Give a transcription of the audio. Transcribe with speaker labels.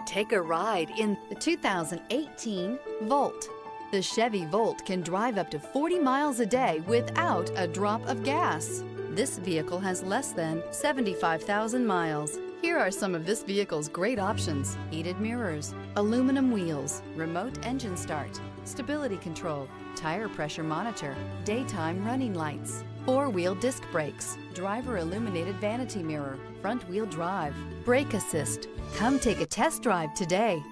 Speaker 1: Take a ride in the 2018 Volt. The Chevy Volt can drive up to 40 miles a day without a drop of gas. This vehicle has less than 75,000 miles. Here are some of this vehicle's great options: heated mirrors, aluminum wheels, remote engine start, stability control, tire pressure monitor, daytime running lights, four-wheel disc brakes, driver illuminated vanity mirror, front wheel drive, brake assist. Come take a test drive today.